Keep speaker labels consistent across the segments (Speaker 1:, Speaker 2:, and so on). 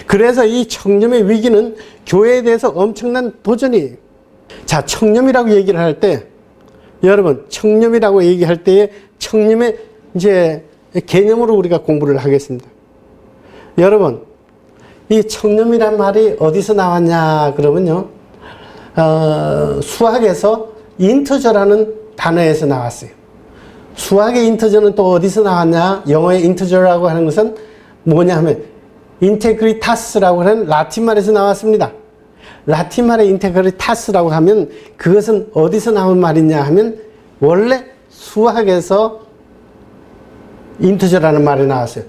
Speaker 1: 그래서 이 청렴의 위기는 교회에 대해서 엄청난 도전이에요. 자, 청렴이라고 얘기를 할 때, 여러분, 청렴이라고 얘기할 때에 청렴의 이제 개념으로 우리가 공부를 하겠습니다. 여러분, 이 청렴이란 말이 어디서 나왔냐 그러면요, 수학에서 인터저라는 단어에서 나왔어요. 수학의 인터저는 또 어디서 나왔냐? 영어의 인터저라고 하는 것은 뭐냐 하면 인테그리타스라고 하는 라틴 말에서 나왔습니다. 라틴 말의 인테그리타스라고 하면 그것은 어디서 나온 말이냐 하면 원래 수학에서 인터저라는 말이 나왔어요.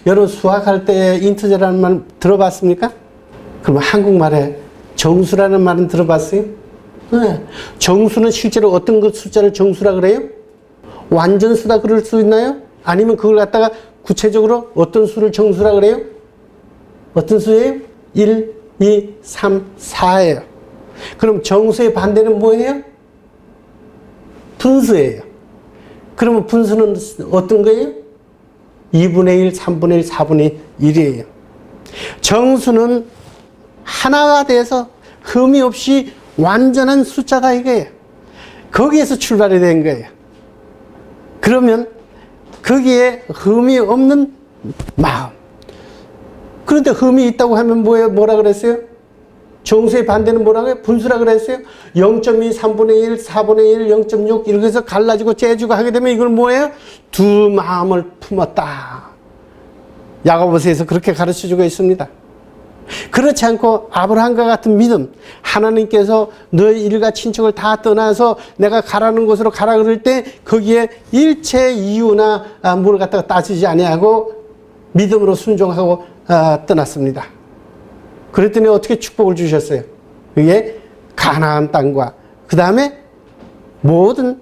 Speaker 1: 여러분 수학할 때 인터저라는 말 들어봤습니까? 그럼 한국말에 정수라는 말은 들어봤어요? 네. 정수는 실제로 어떤 그 숫자를 정수라 그래요? 완전수다 그럴 수 있나요? 아니면 그걸 갖다가 구체적으로 어떤 수를 정수라 그래요? 어떤 수예요? 1, 2, 3, 4예요. 그럼 정수의 반대는 뭐예요? 분수예요. 그러면 분수는 어떤 거예요? 2분의 1, 3분의 1, 4분의 1이에요. 정수는 하나가 돼서 흠이 없이 완전한 숫자다 이거예요. 거기에서 출발이 된 거예요. 그러면 거기에 흠이 없는 마음. 그런데 흠이 있다고 하면 뭐라 그랬어요? 정수의 반대는 뭐라고요? 분수라 그랬어요? 0.2, 3분의 1, 4분의 1, 0.6 이렇게 해서 갈라지고 째주고 하게 되면 이걸 뭐예요? 두 마음을 품었다. 야고보서에서 그렇게 가르쳐주고 있습니다. 그렇지 않고 아브라함과 같은 믿음, 하나님께서 너의 일가 친척을 다 떠나서 내가 가라는 곳으로 가라 그럴 때 거기에 일체 이유나 뭘 갖다가 따지지 아니하고 믿음으로 순종하고 떠났습니다. 그랬더니 어떻게 축복을 주셨어요? 그게 가나안 땅과 그 다음에 모든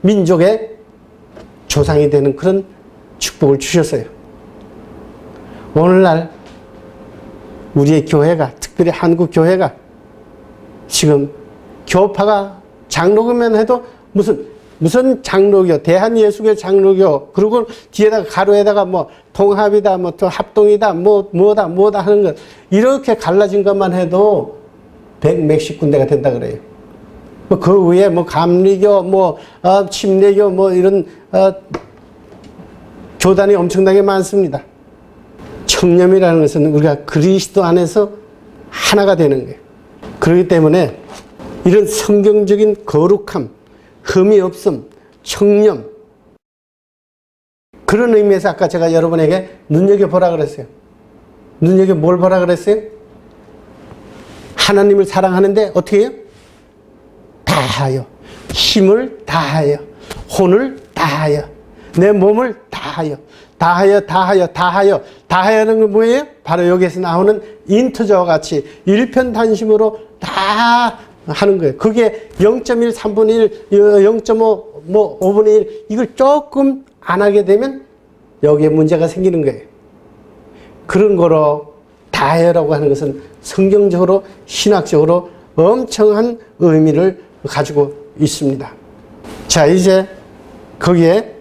Speaker 1: 민족의 조상이 되는 그런 축복을 주셨어요. 오늘날 우리의 교회가, 특별히 한국 교회가 지금 교파가 장로교면 해도 무슨 장로교, 대한예수교 장로교, 그리고 뒤에다가 가로에다가 뭐 통합이다, 뭐 또 합동이다, 뭐다 하는 것, 이렇게 갈라진 것만 해도 100몇십 군데가 된다 그래요. 뭐 그 위에 뭐 감리교, 침례교, 이런 교단이 엄청나게 많습니다. 청렴이라는 것은 우리가 그리스도 안에서 하나가 되는 거예요. 그렇기 때문에 이런 성경적인 거룩함, 흠이 없음, 청렴, 그런 의미에서 아까 제가 여러분에게 눈여겨보라 그랬어요. 뭘 보라 그랬어요? 하나님을 사랑하는데 어떻게 해요? 다하여, 힘을 다하여, 혼을 다하여, 내 몸을 다하여, 다하여는 건 뭐예요? 바로 여기에서 나오는 인터저와 같이 일편단심으로 다 하는 거예요. 그게 0.1, 3분의 1, 0.5, 5분의 1 이걸 조금 안 하게 되면 여기에 문제가 생기는 거예요. 그런 거로 다하여라고 하는 것은 성경적으로 신학적으로 엄청난 의미를 가지고 있습니다. 자, 이제 거기에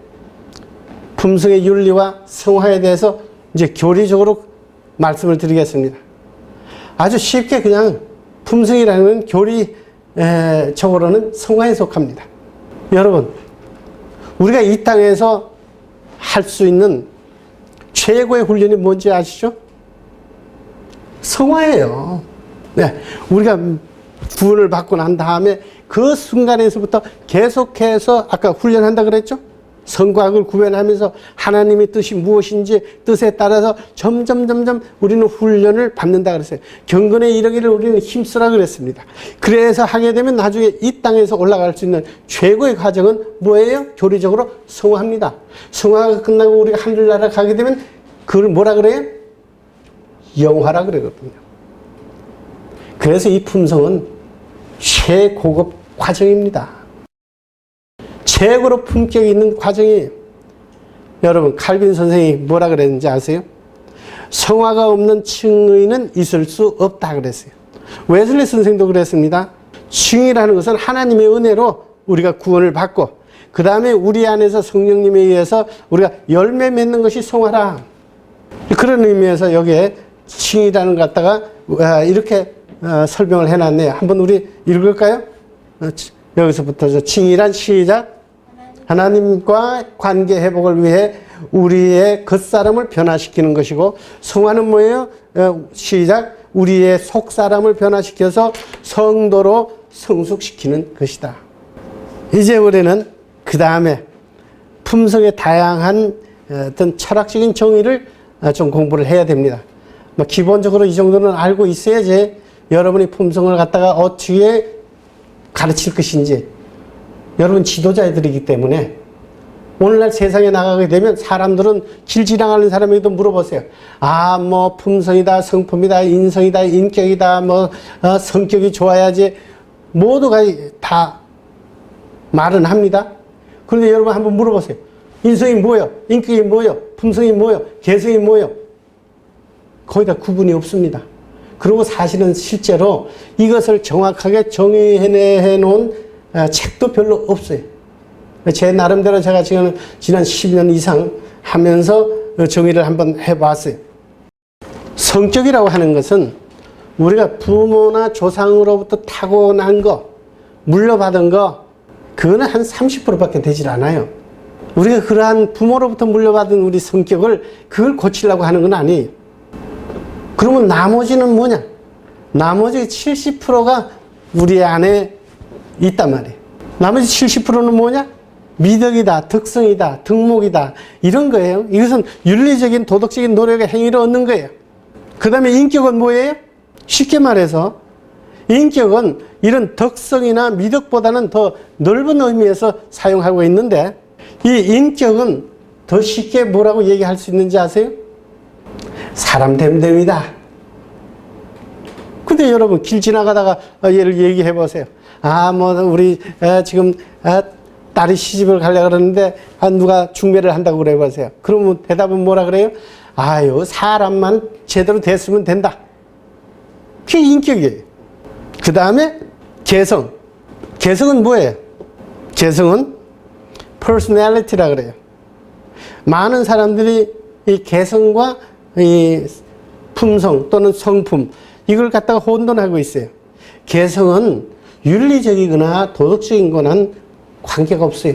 Speaker 1: 품성의 윤리와 성화에 대해서 이제 교리적으로 말씀을 드리겠습니다. 아주 쉽게 그냥 품성이라는 교리적으로는 성화에 속합니다. 여러분, 우리가 이 땅에서 할 수 있는 최고의 훈련이 뭔지 아시죠? 성화예요. 네, 우리가 구원을 받고 난 다음에 그 순간에서부터 계속해서 아까 훈련한다 그랬죠? 선과 악을 구별하면서 하나님의 뜻이 무엇인지 뜻에 따라서 점점 우리는 훈련을 받는다 그랬어요. 경건에 이르기를 우리는 힘쓰라 그랬습니다. 그래서 하게 되면 나중에 이 땅에서 올라갈 수 있는 최고의 과정은 뭐예요? 교리적으로 성화합니다. 성화가 끝나고 우리가 하늘나라 가게 되면 그걸 뭐라 그래요? 영화라 그러거든요. 그래서 이 품성은 최고급 과정입니다. 최고로 품격이 있는 과정이에요. 여러분, 칼빈 선생이 뭐라 그랬는지 아세요? 성화가 없는 칭의는 있을 수 없다 그랬어요. 웨슬리 선생도 그랬습니다. 칭의라는 것은 하나님의 은혜로 우리가 구원을 받고 그 다음에 우리 안에서 성령님에 의해서 우리가 열매 맺는 것이 성화라. 그런 의미에서 여기에 칭이라는 것 갖다가 이렇게 설명을 해놨네요. 한번 우리 읽을까요? 여기서부터 칭이란 시작. 하나님과 관계 회복을 위해 우리의 겉사람을 변화시키는 것이고, 성화는 뭐예요? 시작. 우리의 속사람을 변화시켜서 성도로 성숙시키는 것이다. 이제 우리는 그 다음에 품성의 다양한 어떤 철학적인 정의를 좀 공부를 해야 됩니다. 뭐 기본적으로 이 정도는 알고 있어야지 여러분이 품성을 갖다가 어떻게 가르칠 것인지, 여러분 지도자들이기 때문에 오늘날 세상에 나가게 되면 사람들은 길 지나가는 사람에게도 물어보세요. 뭐 품성이다, 성품이다, 인성이다, 인격이다, 성격이 좋아야지, 모두가 다 말은 합니다. 그런데 여러분 한번 물어보세요. 인성이 뭐예요? 인격이 뭐예요? 품성이 뭐예요? 개성이 뭐예요? 거의 다 구분이 없습니다. 그리고 사실은 실제로 이것을 정확하게 정의해 놓은 책도 별로 없어요. 제 나름대로 제가 지난 10년 이상 하면서 정의를 한번 해봤어요. 성격이라고 하는 것은 우리가 부모나 조상으로부터 타고난 거, 물려받은 거, 그거는 한 30%밖에 되질 않아요. 우리가 그러한 부모로부터 물려받은 우리 성격을 그걸 고치려고 하는 건 아니에요. 그러면 나머지는 뭐냐? 나머지 70%가 우리 안에 있단 말이에요. 나머지 70%는 뭐냐? 미덕이다, 덕성이다, 덕목이다, 이런 거예요. 이것은 윤리적인 도덕적인 노력의 행위를 얻는 거예요. 그 다음에 인격은 뭐예요? 쉽게 말해서 인격은 이런 덕성이나 미덕보다는 더 넓은 의미에서 사용하고 있는데, 이 인격은 더 쉽게 뭐라고 얘기할 수 있는지 아세요? 사람 됨됨이다. 근데 여러분 길 지나가다가 얘를 얘기해 보세요. 우리 지금 딸이 시집을 가려고 그러는데 누가 중매를 한다고 그래 보세요. 그러면 대답은 뭐라 그래요? 사람만 제대로 됐으면 된다. 그게 인격이에요. 그 다음에 개성. 개성은 뭐예요? 개성은 personality라 그래요. 많은 사람들이 이 개성과 이 품성 또는 성품, 이걸 갖다가 혼돈하고 있어요. 개성은 윤리적이거나 도덕적인 거는 관계가 없어요.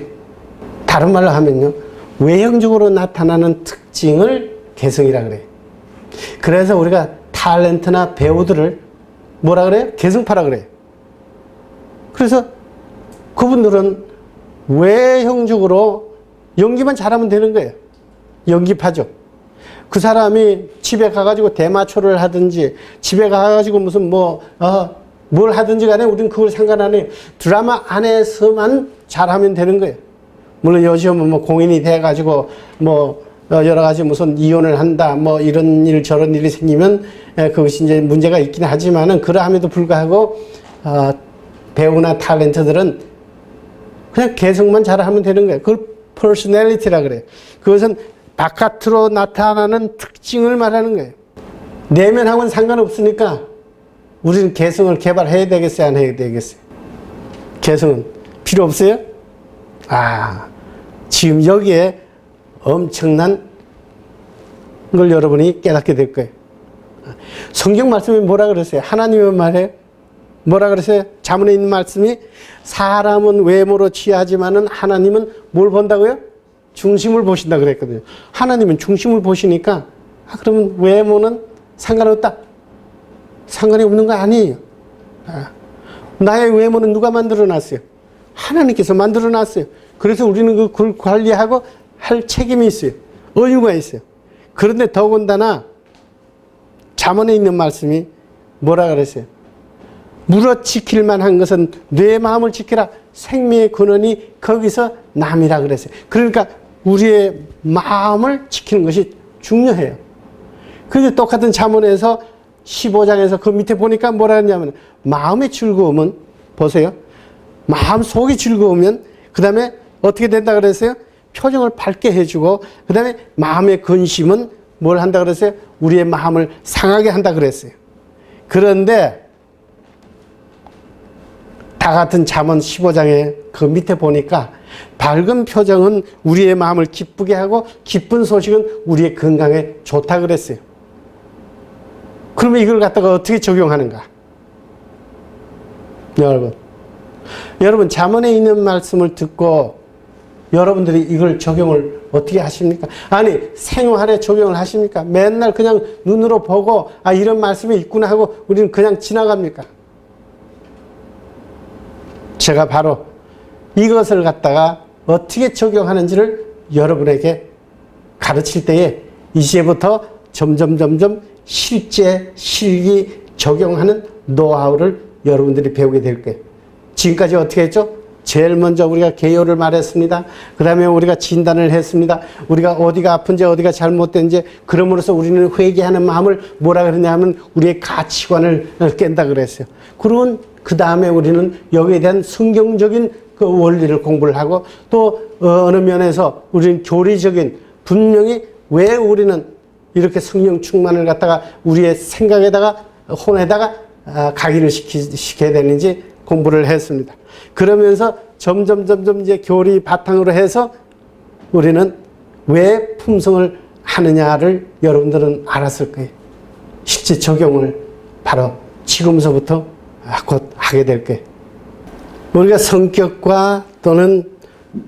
Speaker 1: 다른 말로 하면요, 외형적으로 나타나는 특징을 개성이라 그래요. 그래서 우리가 탤런트나 배우들을 뭐라 그래요? 개성파라 그래요. 그래서 그분들은 외형적으로 연기만 잘하면 되는 거예요. 연기파죠. 그 사람이 집에 가가지고 대마초를 하든지, 집에 가가지고 무슨 뭘 하든지 간에 우리는 그걸 상관 안 해요. 드라마 안에서만 잘하면 되는 거예요. 물론 요즘은 공인이 돼가지고 여러 가지 무슨 이혼을 한다, 이런 일 저런 일이 생기면 그것이 이제 문제가 있긴 하지만은, 그러함에도 불구하고 배우나 탤런트들은 그냥 개성만 잘하면 되는 거예요. 그걸 퍼스널리티라 그래요. 그것은 바깥으로 나타나는 특징을 말하는 거예요. 내면하고는 상관없으니까 우리는 개성을 개발해야 되겠어요, 안 해야 되겠어요? 개성은 필요 없어요? 지금 여기에 엄청난 걸 여러분이 깨닫게 될 거예요. 성경 말씀이 뭐라 그러세요? 하나님은 말해요. 뭐라 그러세요? 자문에 있는 말씀이, 사람은 외모로 취하지만은 하나님은 뭘 본다고요? 중심을 보신다 그랬거든요. 하나님은 중심을 보시니까 그러면 외모는 상관없다. 상관이 없는 거 아니에요. 나의 외모는 누가 만들어 놨어요? 하나님께서 만들어 놨어요. 그래서 우리는 그걸 관리하고 할 책임이 있어요. 의무가 있어요. 그런데 더군다나 잠언에 있는 말씀이 뭐라 그랬어요? 물어 지킬 만한 것은 내 마음을 지키라. 생명의 근원이 거기서 남이라 그랬어요. 그러니까 우리의 마음을 지키는 것이 중요해요. 그런데 똑같은 잠언에서 15장에서 그 밑에 보니까 뭐라 했냐면, 마음의 즐거움은, 보세요, 마음 속이 즐거우면 그 다음에 어떻게 된다 그랬어요? 표정을 밝게 해주고, 그 다음에 마음의 근심은 뭘 한다 그랬어요? 우리의 마음을 상하게 한다 그랬어요. 그런데 다 같은 잠언 15장에 그 밑에 보니까, 밝은 표정은 우리의 마음을 기쁘게 하고 기쁜 소식은 우리의 건강에 좋다 그랬어요. 그러면 이걸 갖다가 어떻게 적용하는가? 여러분 잠언에 있는 말씀을 듣고 여러분들이 이걸 적용을 어떻게 하십니까? 아니 생활에 적용을 하십니까? 맨날 그냥 눈으로 보고 아 이런 말씀이 있구나 하고 우리는 그냥 지나갑니까? 제가 바로 이것을 갖다가 어떻게 적용하는지를 여러분에게 가르칠 때에 이제부터 점점 실제 실기 적용하는 노하우를 여러분들이 배우게 될 거예요. 지금까지 어떻게 했죠? 제일 먼저 우리가 개요를 말했습니다. 그 다음에 우리가 진단을 했습니다. 우리가 어디가 아픈지 어디가 잘못된지 그럼으로써 우리는 회개하는 마음을 뭐라 그러냐면 우리의 가치관을 깬다 그랬어요. 그러면 그 다음에 우리는 여기에 대한 성경적인 그 원리를 공부를 하고 또 어느 면에서 우리는 교리적인 분명히 왜 우리는 이렇게 성령 충만을 갖다가 우리의 생각에다가 혼에다가 각인을 시켜야 되는지 공부를 했습니다. 그러면서 점점 이제 교리 바탕으로 해서 우리는 왜 품성을 하느냐를 여러분들은 알았을 거예요. 실제 적용을 바로 지금서부터 곧 하게 될 거예요. 우리가 성격과 또는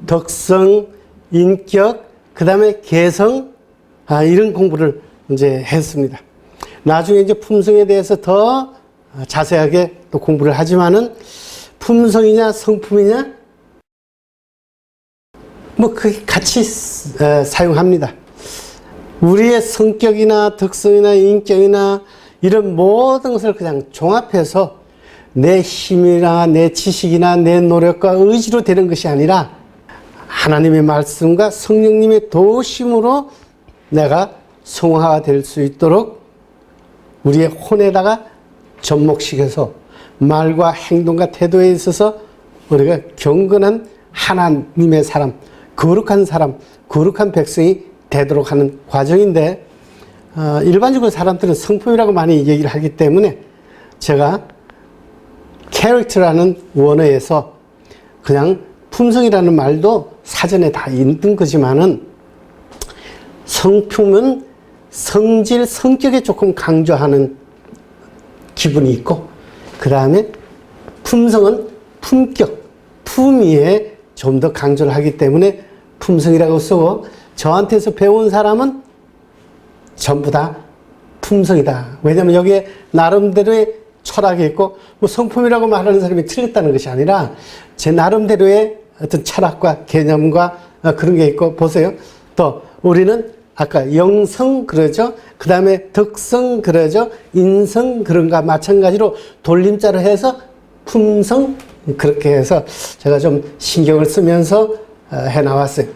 Speaker 1: 덕성, 인격, 그 다음에 개성, 이런 공부를 이제 했습니다. 나중에 이제 품성에 대해서 더 자세하게 또 공부를 하지만은 품성이냐 성품이냐 뭐 그게 같이 사용합니다. 우리의 성격이나 덕성이나 인격이나 이런 모든 것을 그냥 종합해서 내 힘이나 내 지식이나 내 노력과 의지로 되는 것이 아니라 하나님의 말씀과 성령님의 도우심으로 내가 성화가 될 수 있도록 우리의 혼에다가 접목시켜서 말과 행동과 태도에 있어서 우리가 경건한 하나님의 사람, 거룩한 백성이 되도록 하는 과정인데 일반적으로 사람들은 성품이라고 많이 얘기를 하기 때문에 제가 캐릭터라는 원어에서 그냥 품성이라는 말도 사전에 다 있는 거지만은 성품은 성질, 성격에 조금 강조하는 기분이 있고 그 다음에 품성은 품격, 품위에 좀 더 강조를 하기 때문에 품성이라고 쓰고 저한테서 배운 사람은 전부 다 품성이다. 왜냐하면 여기에 나름대로의 철학이 있고 뭐 성품이라고 말하는 사람이 틀렸다는 것이 아니라 제 나름대로의 어떤 철학과 개념과 그런 게 있고 보세요. 또 우리는 아까 영성 그러죠. 그 다음에 덕성 그러죠. 인성 그런가 마찬가지로 돌림자로 해서 품성 그렇게 해서 제가 좀 신경을 쓰면서 해 나왔어요.